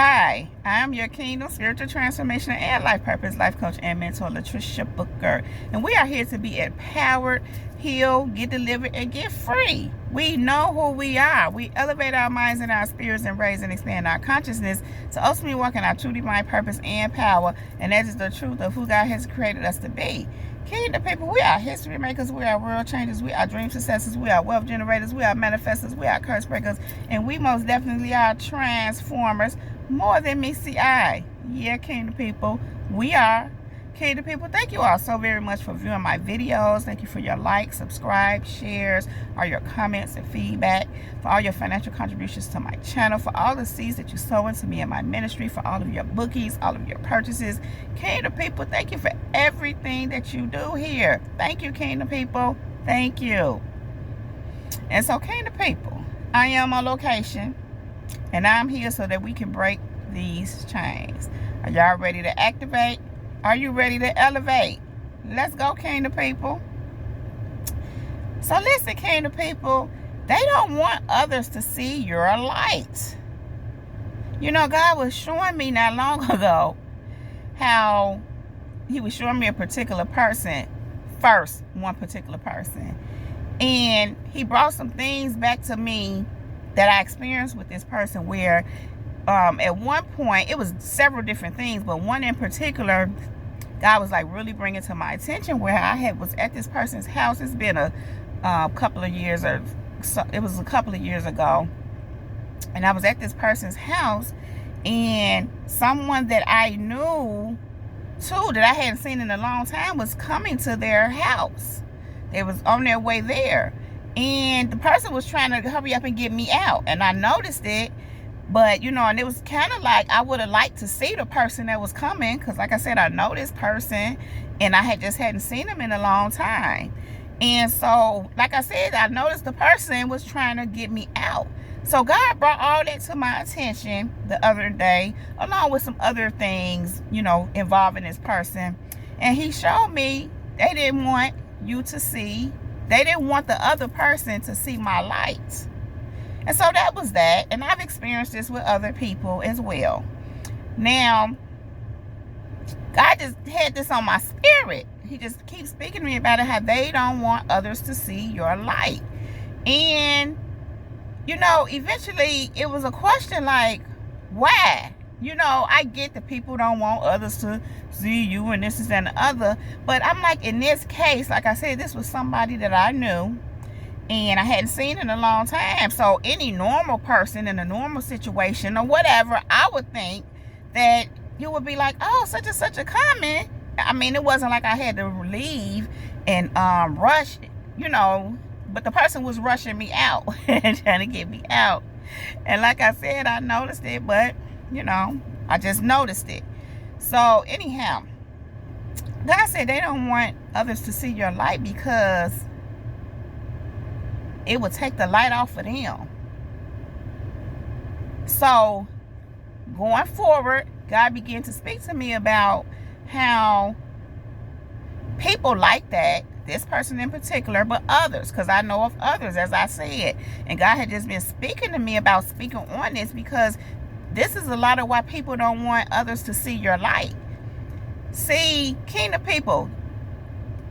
Hi, I'm your Kingdom Spiritual Transformation and Life Purpose Life Coach and Mentor, Latricia Booker. And we are here to be empowered, healed, get delivered, and get free. We know who we are. We elevate our minds and our spirits and raise and expand our consciousness to ultimately walk in our true divine purpose and power. And that is the truth of who God has created us to be. Kingdom people, we are history makers, we are world changers, we are dream successors, we are wealth generators, we are manifestors, we are curse breakers, and we most definitely are transformers. More than meets the eye. Yeah, Kingdom people, we are. Kingdom people, thank you all so very much for viewing my videos. Thank you for your likes, subscribe, shares, all your comments and feedback, for all your financial contributions to my channel, for all the seeds that you sow into me and my ministry, for all of your bookies, all of your purchases. Kingdom people, thank you for everything that you do here. Thank you, Kingdom people. Thank you. And so, Kingdom people, I am on location. And I'm here so that we can break these chains. Are y'all ready to activate? Are you ready to elevate? Let's go, Kingdom people. So listen, Kingdom people, they don't want others to see your light. You know, God was showing me not long ago how he was showing me a particular person first, one particular person. And he brought some things back to me that I experienced with this person where at one point, it was several different things, but one in particular, God was like really bringing to my attention where I was at this person's house. It's been a couple of years, or so, it was a couple of years ago. And I was at this person's house, and someone that I knew too, that I hadn't seen in a long time, was coming to their house. They was on their way there. And the person was trying to hurry up and get me out. And I noticed it. But, you know, and it was kind of like I would have liked to see the person that was coming. Because, like I said, I know this person. And I hadn't seen him in a long time. And so, like I said, I noticed the person was trying to get me out. So God brought all that to my attention the other day, along with some other things, you know, involving this person. And he showed me they didn't want you to see. They didn't want the other person to see my light. And so that was that. And I've experienced this with other people as well. Now, God just had this on my spirit. He just keeps speaking to me about it, how they don't want others to see your light. And, you know, eventually it was a question like, why? You know, I get that people don't want others to see you and this is and the other. But I'm like, in this case, like I said, this was somebody that I knew and I hadn't seen in a long time. So any normal person in a normal situation or whatever, I would think that you would be like, oh, such and such a comment. I mean, it wasn't like I had to leave and rush, you know, but the person was rushing me out and trying to get me out. And like I said, I noticed it, but you know, I just noticed it. So anyhow, God said they don't want others to see your light because it would take the light off of them. So going forward, God began to speak to me about how people like that, this person in particular, but others, because I know of others, as I said. And God had just been speaking to me about speaking on this because this is a lot of why people don't want others to see your light. See, Kingdom people,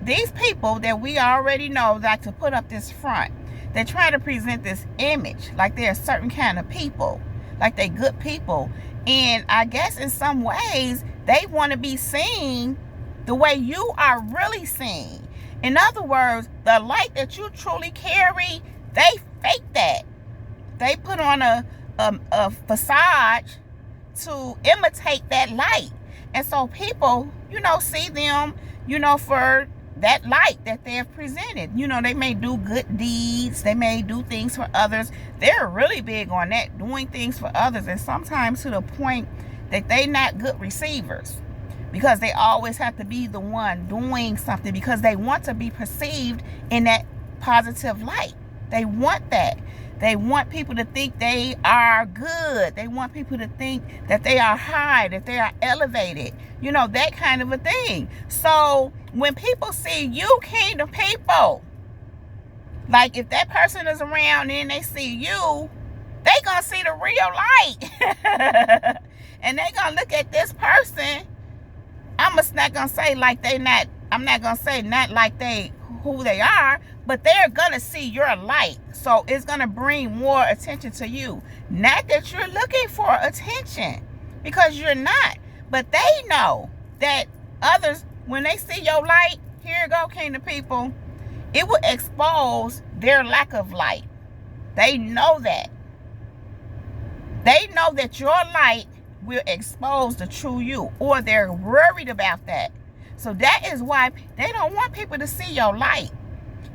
these people that we already know like to put up this front, they try to present this image like they're a certain kind of people, like they're good people. And I guess in some ways, they want to be seen the way you are really seen. In other words, the light that you truly carry, they fake that. They put on a facade to imitate that light. And so people, you know, see them, you know, for that light that they have presented. You know, they may do good deeds. They may do things for others. They're really big on that, doing things for others. And sometimes to the point that they're not good receivers, because they always have to be the one doing something because they want to be perceived in that positive light. They want that. They want people to think they are good. They want people to think that they are high, that they are elevated. You know, that kind of a thing. So when people see you, Kingdom people, like if that person is around and they see you, they gonna see the real light. And they gonna look at this person. I'm just not gonna say like they not. I'm not gonna say not like they who they are, but they're gonna see your light. So it's gonna bring more attention to you. Not that you're looking for attention, because you're not. But they know that others, when they see your light, here you go, kingdom people, it will expose their lack of light. They know that. They know that your light will expose the true you, or they're worried about that. So that is why they don't want people to see your light.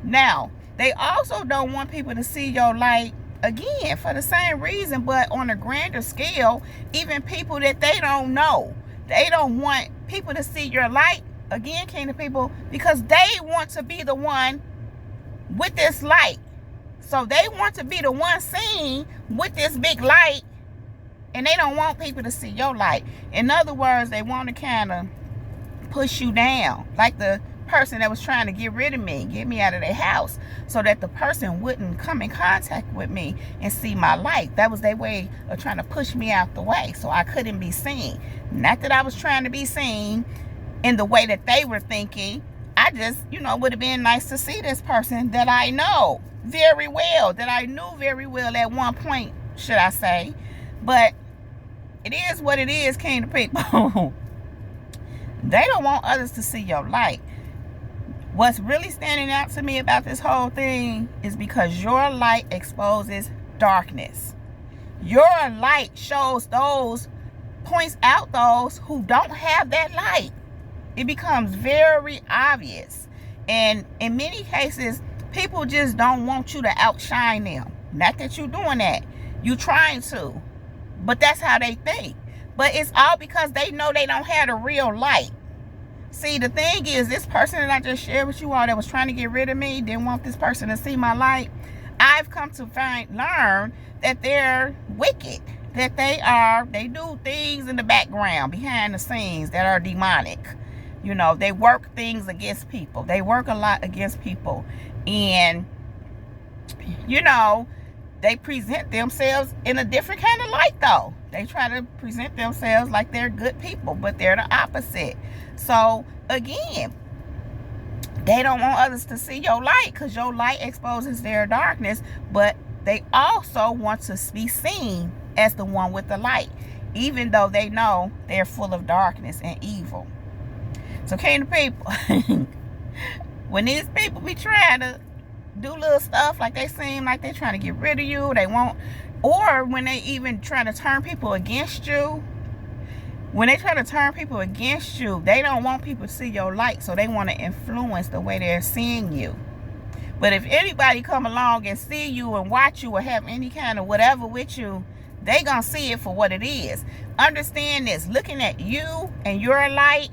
Now, they also don't want people to see your light again for the same reason, but on a grander scale, even people that they don't know. They don't want people to see your light again, kingdom people, because they want to be the one with this light. So they want to be the one seen with this big light, and they don't want people to see your light. In other words, they want to kind of push you down, like the person that was trying to get rid of me, get me out of their house, so that the person wouldn't come in contact with me and see my light. That was their way of trying to push me out the way, so I couldn't be seen. Not that I was trying to be seen in the way that they were thinking. I just, would have been nice to see this person that I know very well, that I knew very well at one point, should I say. But it is what it is, kingdom people. They don't want others to see your light. What's really standing out to me about this whole thing is because your light exposes darkness. Your light shows those, points out those who don't have that light. It becomes very obvious. And in many cases, people just don't want you to outshine them. Not that you're doing that. You're trying to. But that's how they think. But it's all because they know they don't have the real light. See, the thing is, this person that I just shared with you all that was trying to get rid of me, didn't want this person to see my light, I've come to learn that they're wicked. That they do things in the background, behind the scenes, that are demonic. They work things against people. They work a lot against people. And, they present themselves in a different kind of light, though. They try to present themselves like they're good people, but they're the opposite. So, again, they don't want others to see your light, because your light exposes their darkness, but they also want to be seen as the one with the light, even though they know they're full of darkness and evil. So, kingdom people, when these people be trying to do little stuff, like they seem like they're trying to get rid of you, or when they even try to turn people against you, they don't want people to see your light, so they want to influence the way they're seeing you. But if anybody come along and see you and watch you or have any kind of whatever with you, they gonna see it for what it is. Understand this, looking at you and your light,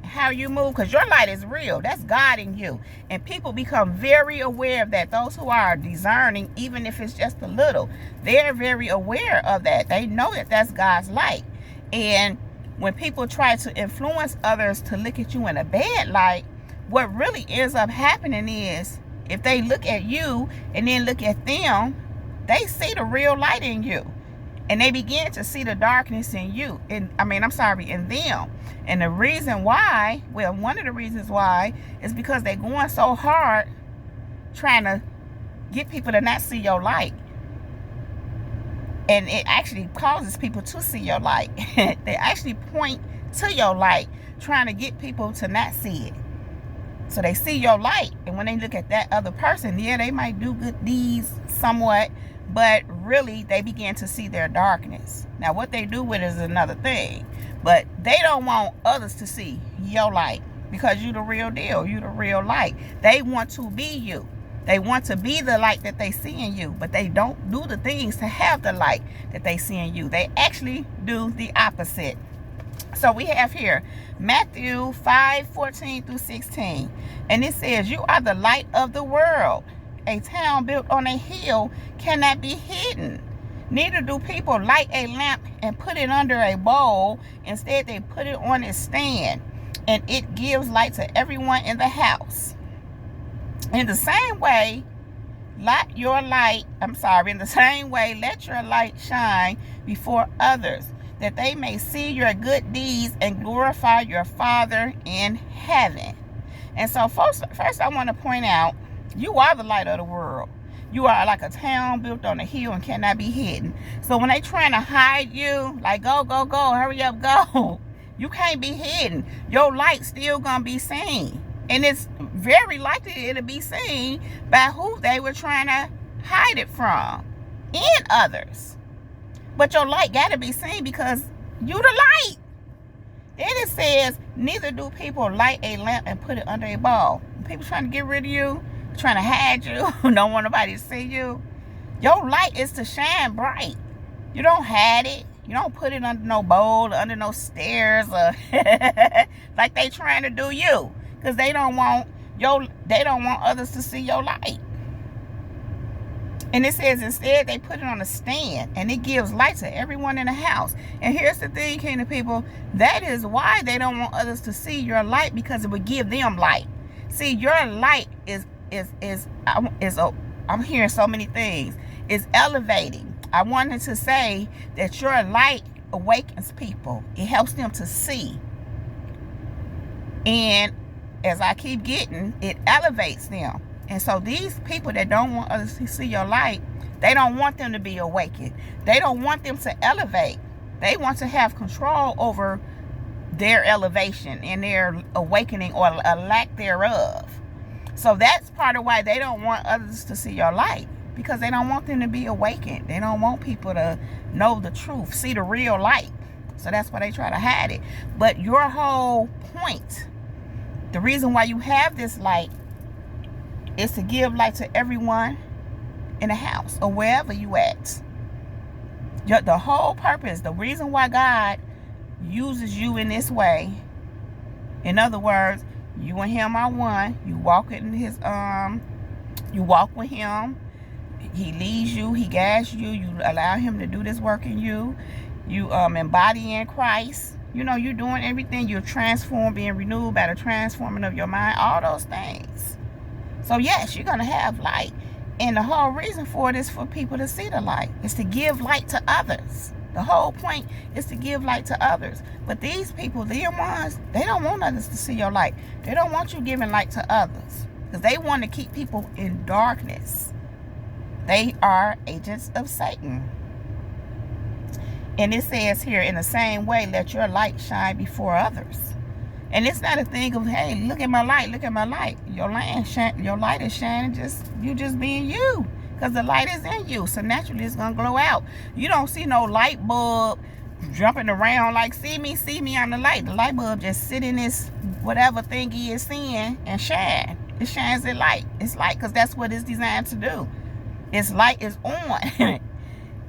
how you move, because your light is real. That's God in you. And people become very aware of that. Those who are discerning, even if it's just a little, they're very aware of that. They know that that's God's light. And when people try to influence others to look at you in a bad light, what really ends up happening is, if they look at you and then look at them, they see the real light in you. And they begin to see the darkness in you. In them. And the reason why, one of the reasons why, is because they're going so hard trying to get people to not see your light. And it actually causes people to see your light. They actually point to your light, trying to get people to not see it. So they see your light, and when they look at that other person, they might do good deeds somewhat, but really they begin to see their darkness. Now, what they do with it is another thing, but they don't want others to see your light, because you're the real deal. You're the real light. They want to be you. They want to be the light that they see in you, but they don't do the things to have the light that they see in you. They actually do the opposite. So we have here Matthew 5:14 through 16. And it says, "You are the light of the world. A town built on a hill cannot be hidden. Neither do people light a lamp and put it under a bowl. Instead, they put it on its stand, and it gives light to everyone in the house. In the same way, let your light shine before others, that they may see your good deeds and glorify your Father in heaven. And so first I want to point out, you are the light of the world. You are like a town built on a hill and cannot be hidden. So when they trying to hide you, like go, hurry up, go, you can't be hidden. Your light still gonna be seen. And it's very likely it'll be seen by who they were trying to hide it from, and others. But your light gotta be seen because you the light. Then it says, neither do people light a lamp and put it under a bowl. People trying to get rid of you, trying to hide you, don't want nobody to see you. Your light is to shine bright. You don't hide it. You don't put it under no bowl or under no stairs or like they trying to do you, because they don't want others to see your light. And it says instead they put it on a stand and it gives light to everyone in the house. And here's the thing, kingdom people, that is why they don't want others to see your light, because it would give them light. See, your light I'm hearing so many things. It's elevating. I wanted to say that your light awakens people. It helps them to see. And as I keep getting, it elevates them. And so these people that don't want others to see your light, they don't want them to be awakened. They don't want them to elevate. They want to have control over their elevation and their awakening, or a lack thereof. So that's part of why they don't want others to see your light, because they don't want them to be awakened. They don't want people to know the truth, see the real light. So that's why they try to hide it. But your whole point, the reason why you have this light, is to give light to everyone in the house or wherever you at. The whole purpose, the reason why God uses you in this way, in other words, you and him are one. You walk in his you walk with him. He leads you, he guides you, you allow him to do this work in you. You embody in Christ. You know, you're doing everything. You're transformed, being renewed by the transforming of your mind, all those things. So yes, you're gonna have light. And the whole reason for it is for people to see the light. It's to give light to others. The whole point is to give light to others. But these people, they're ones, they don't want others to see your light. They don't want you giving light to others, because they want to keep people in darkness. They are agents of Satan. And it says here, in the same way, let your light shine before others. And it's not a thing of, hey, look at my light, look at my light. Your light is shining, you just being you, because the light is in you. So naturally it's going to glow out. You don't see no light bulb jumping around like, see me, I'm the light. The light bulb just sit in this whatever thing he is seeing and shine. It shines at light. It's light, because that's what it's designed to do. Its light is on.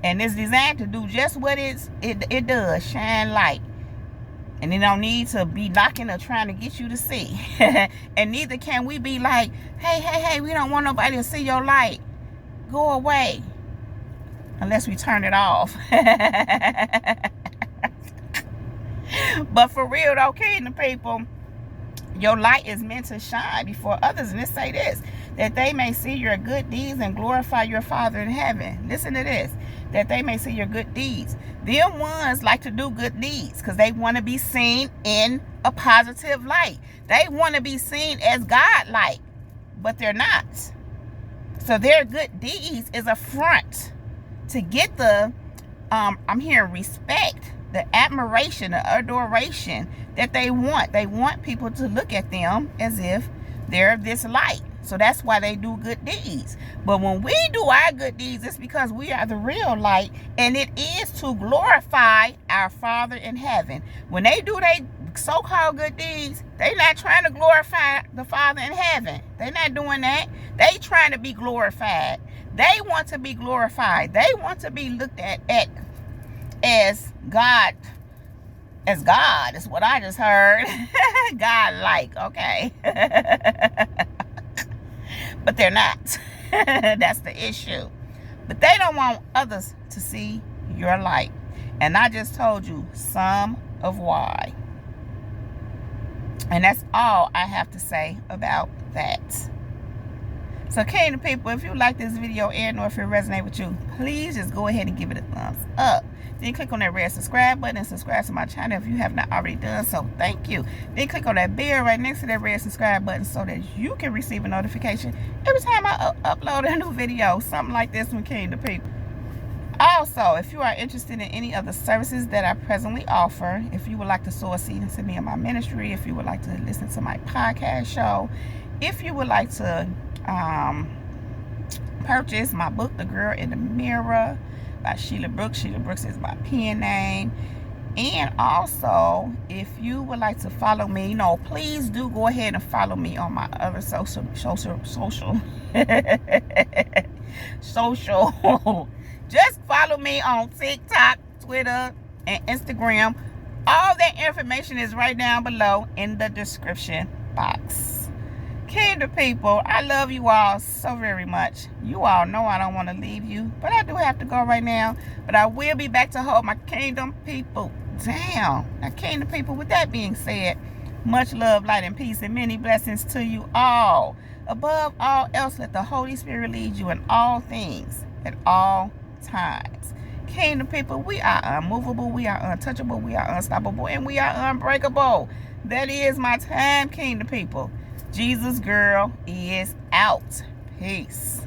And it's designed to do just what it does, shine light. And it don't need to be knocking or trying to get you to see. And neither can we be like, hey, we don't want nobody to see your light. Go away. Unless we turn it off. But for real though, kingdom people, your light is meant to shine before others. And it say this, that they may see your good deeds and glorify your Father in heaven. Listen to this, that they may see your good deeds. Them ones like to do good deeds because they want to be seen in a positive light. They want to be seen as God-like, but they're not. So their good deeds is a front to get the, I'm hearing respect, the admiration, the adoration that they want. They want people to look at them as if they're this light. So that's why they do good deeds. But when we do our good deeds, it's because we are the real light, and it is to glorify our Father in heaven. When they do their so-called good deeds, they're not trying to glorify the Father in heaven. They're not doing that. They trying to be glorified. They want to be glorified. They want to be looked at as God. As God is what I just heard. God-like, okay. But they're not. That's the issue. But they don't want others to see your light. And I just told you some of why. And that's all I have to say about that. So, kingdom people, if you like this video and or if it resonates with you, please just go ahead and give it a thumbs up. Then click on that red subscribe button and subscribe to my channel if you have not already done so. Thank you. Then click on that bell right next to that red subscribe button so that you can receive a notification every time I upload a new video, something like this one, kingdom people. Also, if you are interested in any of the services that I presently offer, if you would like to sow a seed into me and my ministry, if you would like to listen to my podcast show, if you would like to purchase my book, The Girl in the Mirror by Sheila Brooks. Sheila Brooks is my pen name. And also, if you would like to follow me, please do go ahead and follow me on my other social just follow me on TikTok, Twitter, and Instagram. All that information is right down below in the description box. Kingdom people, I love you all so very much. You all know I don't want to leave you, but I do have to go right now. But I will be back to hold my kingdom people down. Now, kingdom people, with that being said, much love, light, and peace, and many blessings to you all. Above all else, let the Holy Spirit lead you in all things at all times. Kingdom people, we are unmovable, we are untouchable, we are unstoppable, and we are unbreakable. That is my time, kingdom people. Jesus girl is out. Peace.